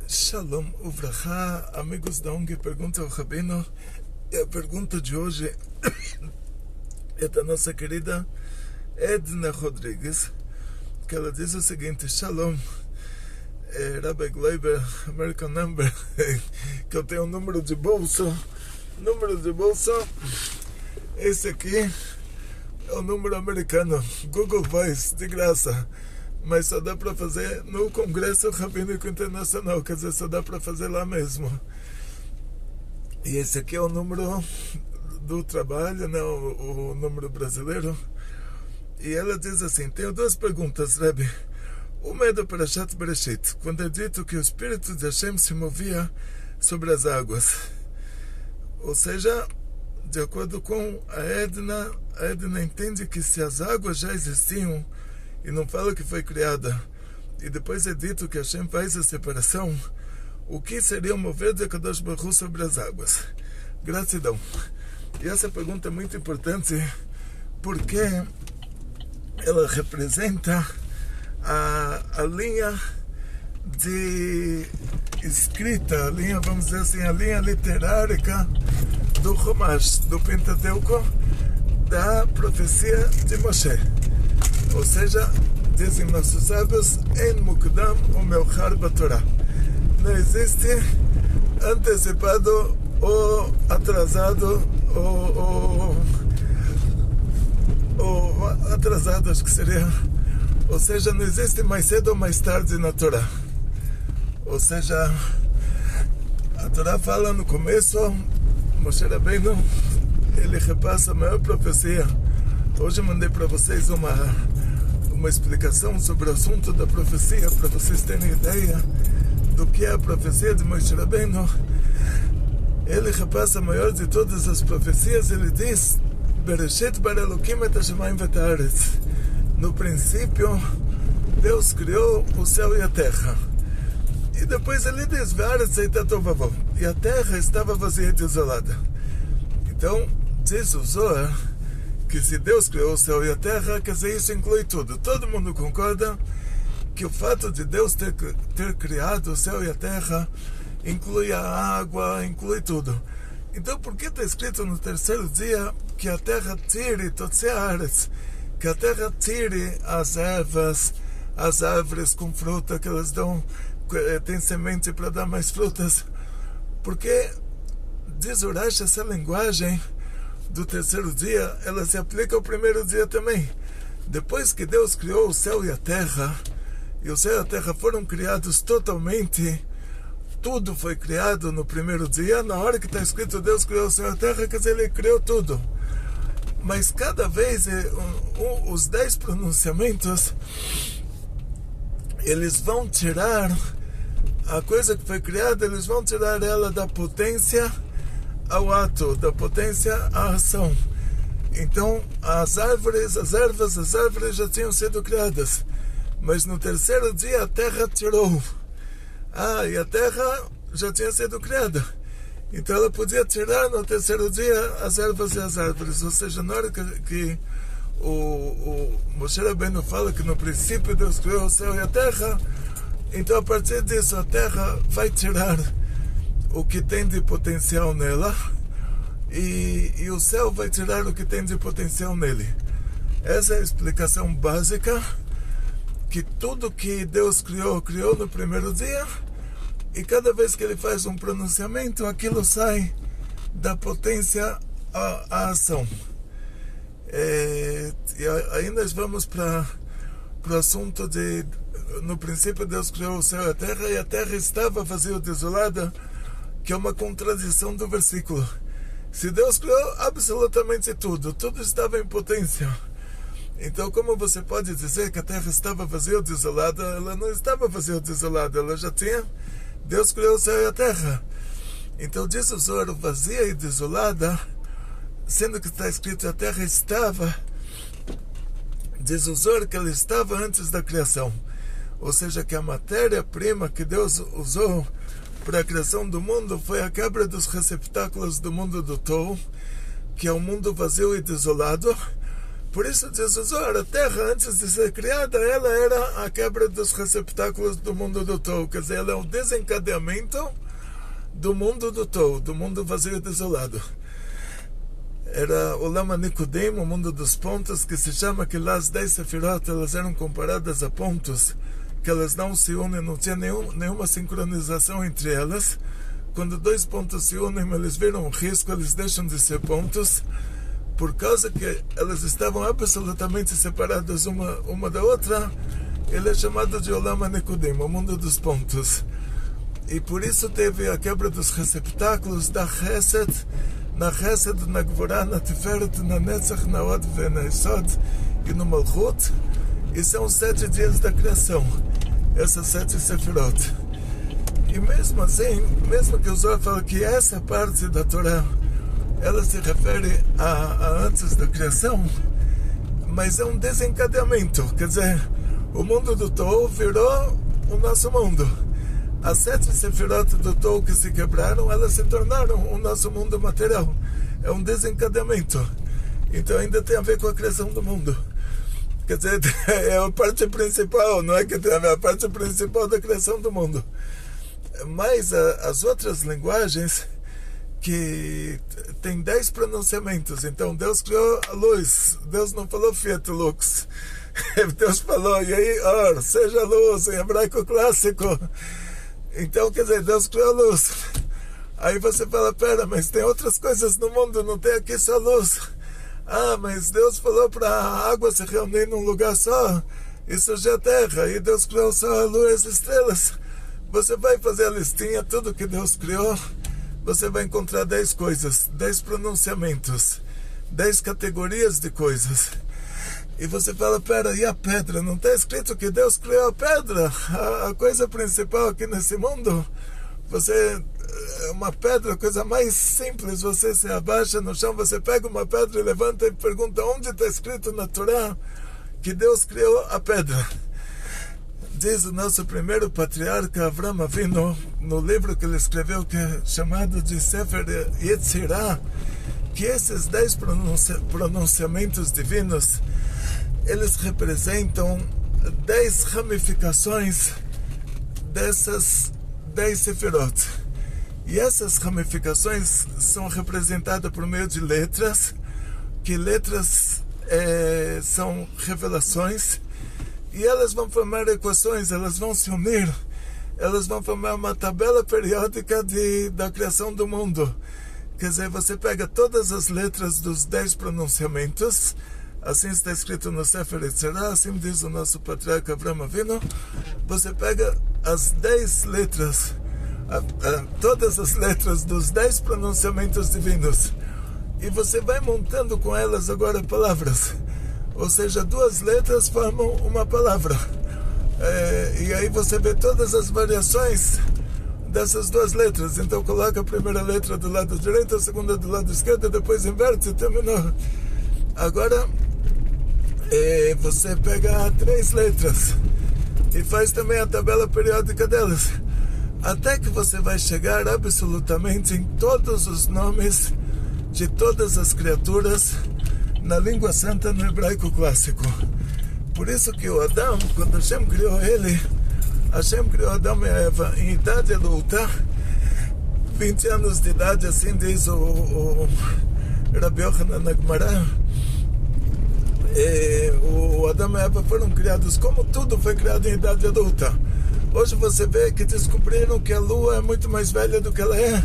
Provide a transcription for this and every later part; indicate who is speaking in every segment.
Speaker 1: Shalom Uvracha, amigos da ONG Pergunta ao Rabino. E a pergunta de hoje é da nossa querida Edna Rodrigues, que ela diz o seguinte: Shalom, Rabbi Gleiber, American Number, que eu tenho um número de bolsa, esse aqui é o número americano, Google Voice, de graça. Mas só dá para fazer no Congresso Rabínico Internacional, quer dizer, só dá para fazer lá mesmo. E esse aqui é o número do trabalho, né, o número brasileiro. E ela diz assim: tenho duas perguntas, Rebbe. Uma é do Parashat Bereshit, quando é dito que o Espírito de Hashem se movia sobre as águas. Ou seja, de acordo com a Edna entende que se as águas já existiam, e não fala que foi criada, e depois é dito que Hashem faz a separação, o que seria o mover de Kadosh Baruch Hu sobre as águas? Gratidão. E essa pergunta é muito importante, porque ela representa a linha de escrita, a linha, vamos dizer assim, a linha literária do Chumash, do Pentateuco, da profecia de Moshe. Ou seja, dizem nossos sábios, En Mukdam Umeochar Batorá. Não existe antecipado ou atrasado ou atrasado, acho que seria. Ou seja, não existe mais cedo ou mais tarde na Torá. Ou seja, a Torá fala no começo, Moshe Rabbeinu, ele repassa a maior profecia. Hoje eu mandei para vocês uma explicação sobre o assunto da profecia, para vocês terem ideia do que é a profecia de Moshe Rabbeinu. Ele repassa a maior de todas as profecias. Ele diz: Bereshit bara Elokim et hashamayim vet haaretz. No princípio, Deus criou o céu e a terra. E depois ele diz: Ve'aretz hayta tovavo. E a terra estava vazia e desolada. Então, diz o Zohar que se Deus criou o céu e a terra, quer dizer, isso inclui tudo. Todo mundo concorda que o fato de Deus ter criado o céu e a terra inclui a água, inclui tudo. Então, por que está escrito no terceiro dia que a terra tire totzeares, que a terra tire as ervas, as árvores com fruta, que elas dão, tem semente para dar mais frutas? Porque, diz o Rashi, essa linguagem do terceiro dia, ela se aplica ao primeiro dia também. Depois que Deus criou o céu e a terra, e o céu e a terra foram criados totalmente, tudo foi criado no primeiro dia. Na hora que está escrito Deus criou o céu e a terra, quer dizer, ele criou tudo. Mas cada vez, os 10 pronunciamentos, eles vão tirar a coisa que foi criada, eles vão tirar ela da potência ao ato, da potência à ação. Então, as ervas já tinham sido criadas, mas no terceiro dia a terra tirou. E a terra já tinha sido criada, então ela podia tirar no terceiro dia as ervas e as árvores. Ou seja, na hora que o Moshe Rabbeinu fala que no princípio Deus criou o céu e a terra, então a partir disso a terra vai tirar o que tem de potencial nela, e o céu vai tirar o que tem de potencial nele. Essa é a explicação básica, que tudo que Deus criou no primeiro dia, e cada vez que ele faz um pronunciamento, aquilo sai da potência à ação. E aí nós vamos para o assunto de: no princípio Deus criou o céu e a terra estava vazia e desolada, que é uma contradição do versículo. Se Deus criou absolutamente tudo estava em potência, então como você pode dizer que a terra estava vazia ou desolada? Ela não estava vazia ou desolada, ela já tinha. Deus criou o céu e a terra. Então diz o Zohar, vazia e desolada, sendo que está escrito a terra estava, diz o Zohar que ela estava antes da criação. Ou seja, que a matéria-prima que Deus usou para a criação do mundo foi a quebra dos receptáculos do mundo do Tou, que é um mundo vazio e desolado, Por isso diz o Zohar, a terra antes de ser criada, ela era a quebra dos receptáculos do mundo do Tou, quer dizer, ela é o desencadeamento do mundo do Tou, do mundo vazio e desolado. Era o Lama Nikudim, o mundo dos pontos, que se chama que lá as 10 sefirot, elas eram comparadas a pontos, que elas não se unem, não tinha nenhuma sincronização entre elas. Quando dois pontos se unem, eles viram um risco, eles deixam de ser pontos, por causa que elas estavam absolutamente separadas uma da outra. Ele é chamado de Olam Nekudim, o mundo dos pontos. E por isso teve a quebra dos receptáculos da Chesed, na Chesed, na Gvorá, na Tiferet, na Netzach, na Od, na Esod e no Malchut. E são 7 dias da criação, essas 7 sefirot. E mesmo assim, mesmo que o Zohar fala que essa parte da Torá ela se refere a antes da criação, mas é um desencadeamento, quer dizer, o mundo do Tou virou o nosso mundo. As 7 sefirot do Tou que se quebraram, elas se tornaram o nosso mundo material. É um desencadeamento. Então ainda tem a ver com a criação do mundo. Quer dizer, é a parte principal, não é que tem a ver, a parte principal da criação do mundo. Mas as outras linguagens, que tem 10 pronunciamentos. Então Deus criou a luz, Deus não falou Fiat Lux, Deus falou Yei Or, seja luz, em hebraico clássico. Então quer dizer, Deus criou a luz. Aí você fala, pera, mas tem outras coisas no mundo, não tem aqui só luz. Ah, mas Deus falou para a água se reunir num lugar só e surgir a terra, e Deus criou só a lua e as estrelas. Você vai fazer a listinha, tudo que Deus criou, você vai encontrar 10 coisas, 10 pronunciamentos, 10 categorias de coisas. E você fala, pera, e a pedra? Não está escrito que Deus criou a pedra? A coisa principal aqui nesse mundo? Uma pedra, a coisa mais simples, você se abaixa no chão, você pega uma pedra e levanta e pergunta onde está escrito na Torá que Deus criou a pedra. Diz o nosso primeiro patriarca Avram Avinu, no livro que ele escreveu, que é chamado de Sefer Yetzirah, que esses 10 pronunciamentos divinos, eles representam 10 ramificações dessas 10 sefirot. E essas ramificações são representadas por meio de letras, que letras são revelações, e elas vão formar equações, elas vão se unir, elas vão formar uma tabela periódica da criação do mundo. Quer dizer, você pega todas as letras dos 10 pronunciamentos, assim está escrito no Sefer Yetzirah, assim diz o nosso patriarca Avram Avinu. Você pega as 10 letras, todas as letras dos 10 pronunciamentos divinos, e você vai montando com elas agora palavras. Ou seja, 2 letras formam uma palavra. E aí você vê todas as variações dessas 2 letras. Então coloca a primeira letra do lado direito, a segunda do lado esquerdo, depois inverte e terminou. Agora você pega 3 letras e faz também a tabela periódica delas, até que você vai chegar absolutamente em todos os nomes de todas as criaturas na língua santa, no hebraico clássico. Por isso que o Adão, quando Hashem criou ele, Hashem criou Adão e Eva em idade adulta, 20 anos de idade, assim diz o Rabi Yochanan na Gemara. O Adão e Eva foram criados como tudo foi criado em idade adulta. Hoje você vê que descobriram que a lua é muito mais velha do que ela é,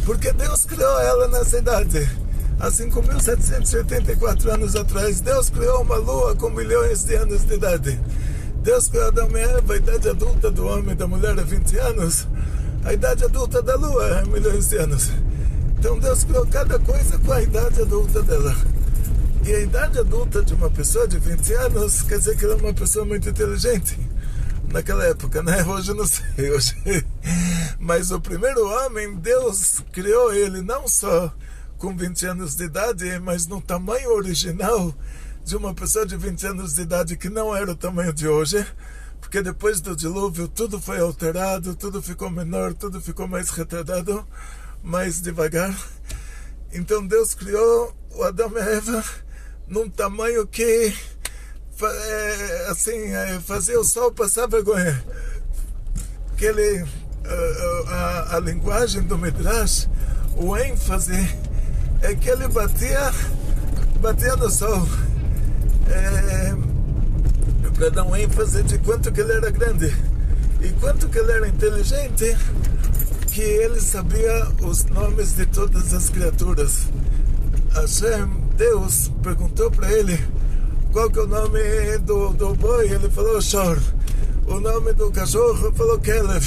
Speaker 1: porque Deus criou ela nessa idade. Há 5.784 anos atrás, Deus criou uma lua com milhões de anos de idade. Deus criou Adão e Eva, a idade adulta do homem e da mulher é 20 anos. A idade adulta da lua é milhões de anos. Então Deus criou cada coisa com a idade adulta dela. E a idade adulta de uma pessoa de 20 anos quer dizer que ela é uma pessoa muito inteligente. Naquela época, né? Hoje eu não sei. Mas o primeiro homem, Deus criou ele não só com 20 anos de idade, mas no tamanho original de uma pessoa de 20 anos de idade, que não era o tamanho de hoje, porque depois do dilúvio tudo foi alterado, tudo ficou menor, tudo ficou mais retardado, mais devagar. Então Deus criou o Adão e Eva num tamanho que fazia o sol passar vergonha. A linguagem do Midrash, o ênfase é que ele batia no sol, para dar um ênfase de quanto que ele era grande e quanto que ele era inteligente, que ele sabia os nomes de todas as criaturas. Hashem, Deus, perguntou para ele qual que é o nome do boi, ele falou Shor. O nome do cachorro, ele falou Kelev.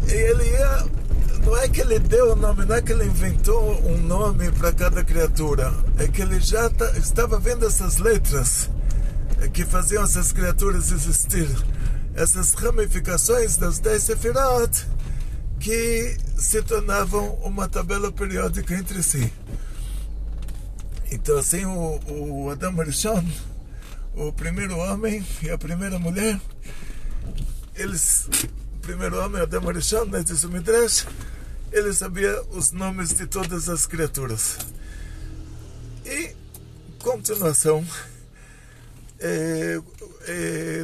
Speaker 1: E ele não é que ele deu o nome, não é que ele inventou um nome para cada criatura, é que ele já estava vendo essas letras que faziam essas criaturas existir, essas ramificações das 10 Sefirot que se tornavam uma tabela periódica entre si. Então assim o Adam Rishon, o primeiro homem e a primeira mulher, o primeiro homem, Adam Rishon, diz o Midrash, ele sabia os nomes de todas as criaturas. E, continuação,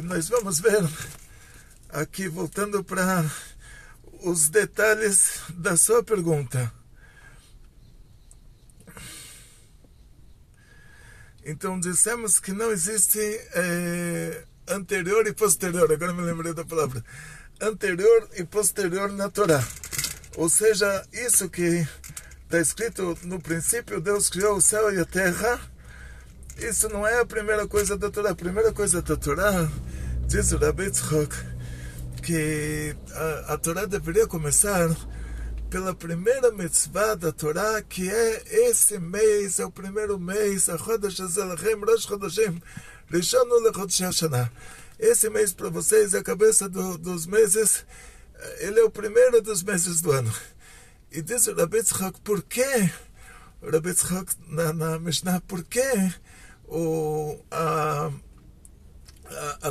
Speaker 1: nós vamos ver aqui, voltando para os detalhes da sua pergunta. Então, dissemos que não existe anterior e posterior, agora me lembrei da palavra, anterior e posterior na Torá. Ou seja, isso que está escrito no princípio, Deus criou o céu e a terra, isso não é a primeira coisa da Torá. A primeira coisa da Torá, diz o Rabbi Yitzchok, que a Torá deveria começar pela primeira mitzvah da Torá, que é esse mês, é o primeiro mês, a Chodesh Azelachem, Rosh Chodeshim, Rishon LeChodesh Hashanah. Esse mês para vocês é a cabeça dos meses, ele é o primeiro dos meses do ano. E diz o Rabbi Yitzchok, por quê? O Rabbi Yitzchok na Mishnah, por quê a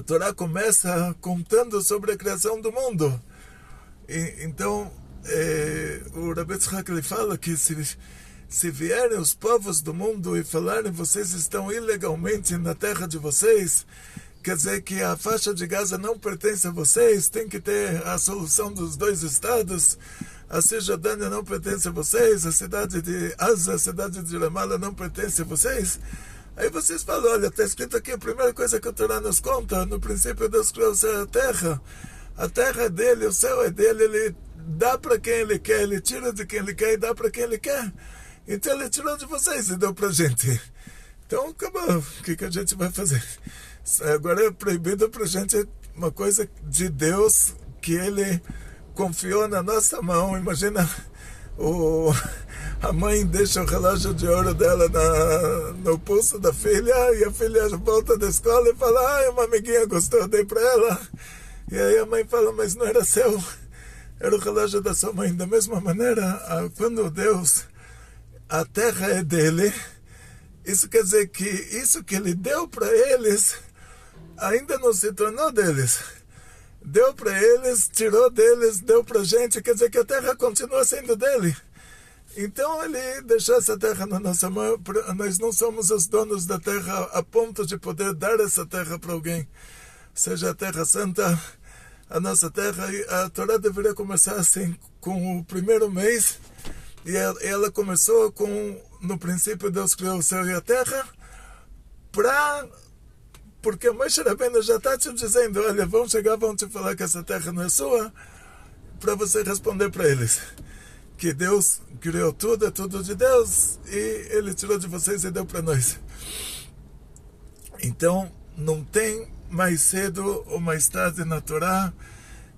Speaker 1: Torá começa contando sobre a criação do mundo? Então, o Rabbi Yitzchak, ele fala que se vierem os povos do mundo e falarem vocês estão ilegalmente na terra de vocês, quer dizer que a faixa de Gaza não pertence a vocês, tem que ter a solução dos 2 estados, a Cisjordânia não pertence a vocês, a cidade de Asa, a cidade de Ramallah não pertence a vocês. Aí vocês falam, olha, está escrito aqui, a primeira coisa que a Torá nos conta, no princípio Deus criou o céu e a terra é dele, o céu é dele, ele dá para quem ele quer, ele tira de quem ele quer e dá para quem ele quer. Então ele tirou de vocês e deu para a gente. Então acabou, o que a gente vai fazer? Agora é proibido para a gente uma coisa de Deus que ele confiou na nossa mão. Imagina, a mãe deixa o relógio de ouro dela no pulso da filha e a filha volta da escola e fala, uma amiguinha gostou, dei para ela. E aí a mãe fala, mas não era seu, era o relógio da sua mãe. Da mesma maneira, quando Deus, a terra é dele, isso quer dizer que isso que ele deu para eles ainda não se tornou deles. Deu para eles, tirou deles, deu para a gente, quer dizer que a terra continua sendo dele. Então ele deixou essa terra na nossa mão. Nós não somos os donos da terra a ponto de poder dar essa terra para alguém. Seja a terra santa, a nossa terra. A Torá deveria começar assim, com o primeiro mês. E ela começou no princípio Deus criou o céu e a terra, porque Moshe Rabbeinu já está te dizendo, olha, vão te falar que essa terra não é sua, para você responder para eles que Deus criou tudo, é tudo de Deus, e ele tirou de vocês e deu para nós. Então, não tem mais cedo ou mais tarde na Torá,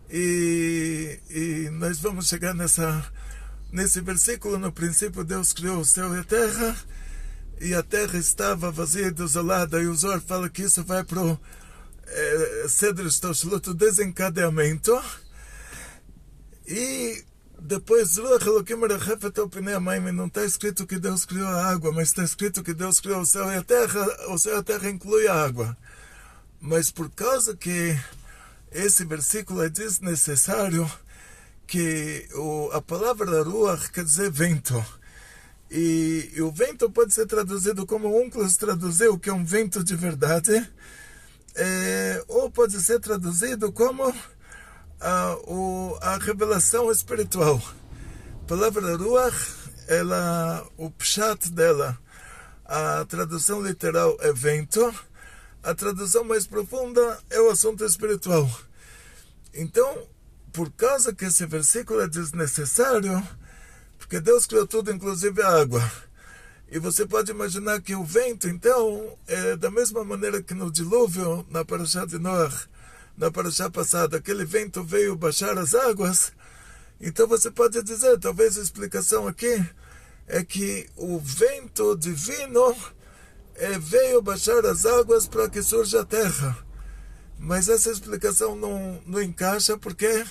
Speaker 1: e nós vamos chegar nesse versículo. No princípio Deus criou o céu e a terra estava vazia e desolada, e o Zohar fala que isso vai para o Seder Shtoshlut, o desencadeamento, e depois não está escrito que Deus criou a água, mas está escrito que Deus criou o céu e a terra inclui a água. Mas por causa que esse versículo é desnecessário, que a palavra ruach quer dizer vento, E o vento pode ser traduzido como o Unclus traduziu, que é um vento de verdade, ou pode ser traduzido como a revelação espiritual. A palavra Ruach, o pshat dela, a tradução literal é vento, a tradução mais profunda é o assunto espiritual. Então, por causa que esse versículo é desnecessário, porque Deus criou tudo, inclusive a água. E você pode imaginar que o vento, então, é da mesma maneira que no dilúvio, na Parashá de Noach, na Parashá passada, aquele vento veio baixar as águas. Então você pode dizer, talvez a explicação aqui é que o vento divino veio baixar as águas para que surja a terra. Mas essa explicação não encaixa, porque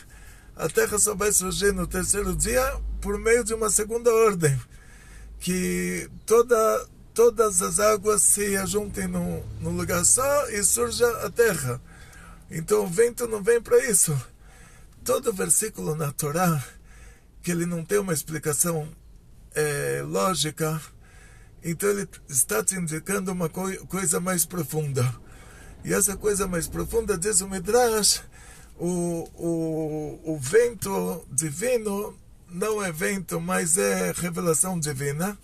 Speaker 1: a terra só vai surgir no terceiro dia por meio de uma segunda ordem, que todas as águas se ajuntem num lugar só e surja a terra. Então o vento não vem para isso. Todo versículo na Torá, que ele não tem uma explicação lógica, então ele está te indicando uma coisa mais profunda. E essa coisa mais profunda, diz o Midrash, o vento divino não é vento, mas é revelação divina.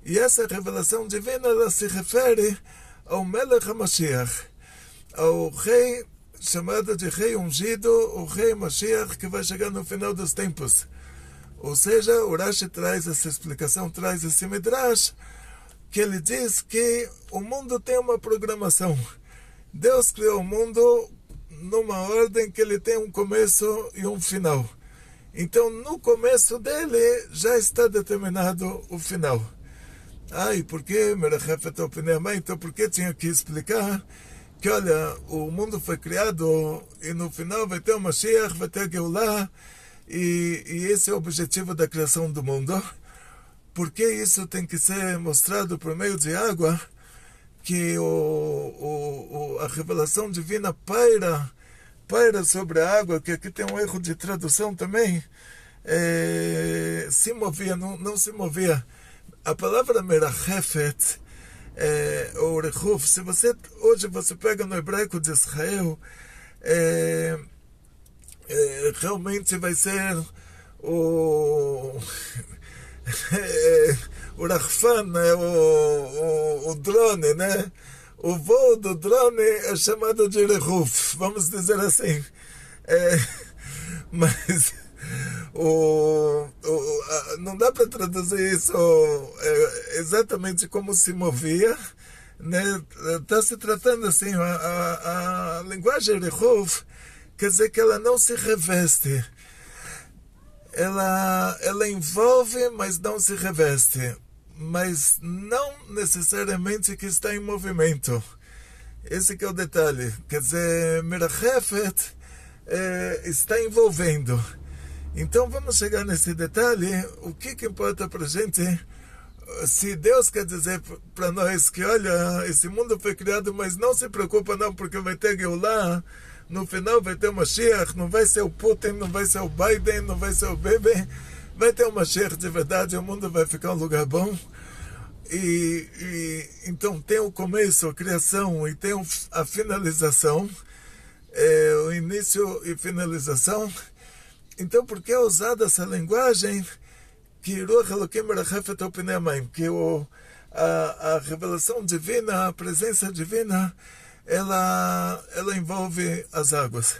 Speaker 1: E essa revelação divina, ela se refere ao Melech HaMashiach, ao rei chamado de rei ungido, o rei Mashiach, que vai chegar no final dos tempos. Ou seja, o Rashi traz essa explicação, traz esse Midrash, que ele diz que o mundo tem uma programação. Deus criou o mundo numa ordem que ele tem um começo e um final. Então, no começo dele, já está determinado o final. E por que Merachefet Opinei? Então, por que tinha que explicar que, olha, o mundo foi criado e no final vai ter o Mashiach, vai ter a Geulah, e esse é o objetivo da criação do mundo? Porque isso tem que ser mostrado por meio de água, que a revelação divina paira sobre a água, que aqui tem um erro de tradução também, se movia, não se movia. A palavra Merachefet, ou Rechuf, hoje você pega no hebraico de Israel, realmente vai ser o Rachfan, né? o drone, né? O voo do drone é chamado de Rechuf, vamos dizer assim. Mas não dá para traduzir isso exatamente como se movia, né? Está se tratando assim, a linguagem Rechuf quer dizer que ela não se reveste, ela envolve, mas não se reveste, mas não necessariamente que está em movimento. Esse que é o detalhe. Quer dizer, Merachefet está envolvendo. Então vamos chegar nesse detalhe. O que importa para a gente? Se Deus quer dizer para nós que, olha, esse mundo foi criado, mas não se preocupa não, porque vai ter Geulah, no final vai ter o Mashiach, não vai ser o Putin, não vai ser o Biden, não vai ser o Bibi, vai ter o Mashiach de verdade, o mundo vai ficar um lugar bom. Então tem o começo, a criação, e tem a finalização, o início e finalização. Então, por que é usada essa linguagem que Ruach Elokim Merachefet Opinei Hamayim, que a revelação divina, a presença divina, ela envolve as águas.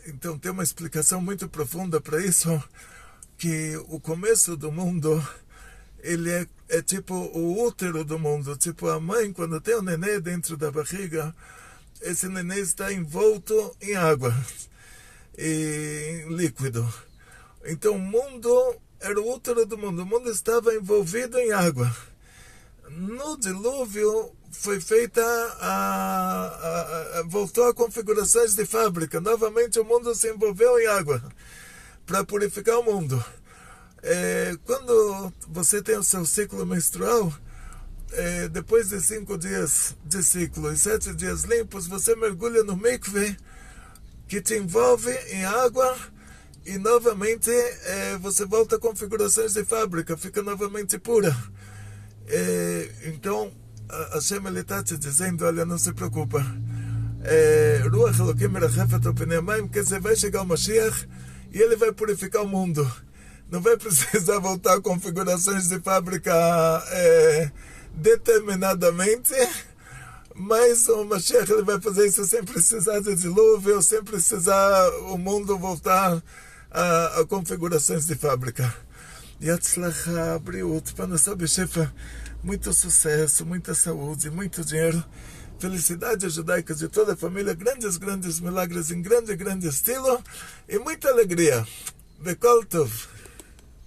Speaker 1: Então tem uma explicação muito profunda para isso, que o começo do mundo, ele é tipo o útero do mundo, tipo a mãe, quando tem o nenê dentro da barriga, esse nenê está envolto em água, em líquido. Então o mundo era o útero do mundo, o mundo estava envolvido em água. No dilúvio foi feita voltou a configurações de fábrica. Novamente o mundo se envolveu em água para purificar o mundo. Quando você tem o seu ciclo menstrual, depois de 5 dias de ciclo e 7 dias limpos, você mergulha no mikve, que te envolve em água e novamente você volta a configurações de fábrica, fica novamente pura. Então Hashem ele está te dizendo, olha, não se preocupa, Ruach Elokim merachefet al pnei hamayim, que vai chegar o Mashiach e ele vai purificar o mundo. Não vai precisar voltar a configurações de fábrica determinadamente, mas o Mashiach ele vai fazer isso sem precisar de dilúvio, sem precisar o mundo voltar a configurações de fábrica. Yatzlacha, Briut, Panasab Shefa, muito sucesso, muita saúde, muito dinheiro, felicidades judaicas de toda a família, grandes milagres em grande estilo e muita alegria. Bekol Tov.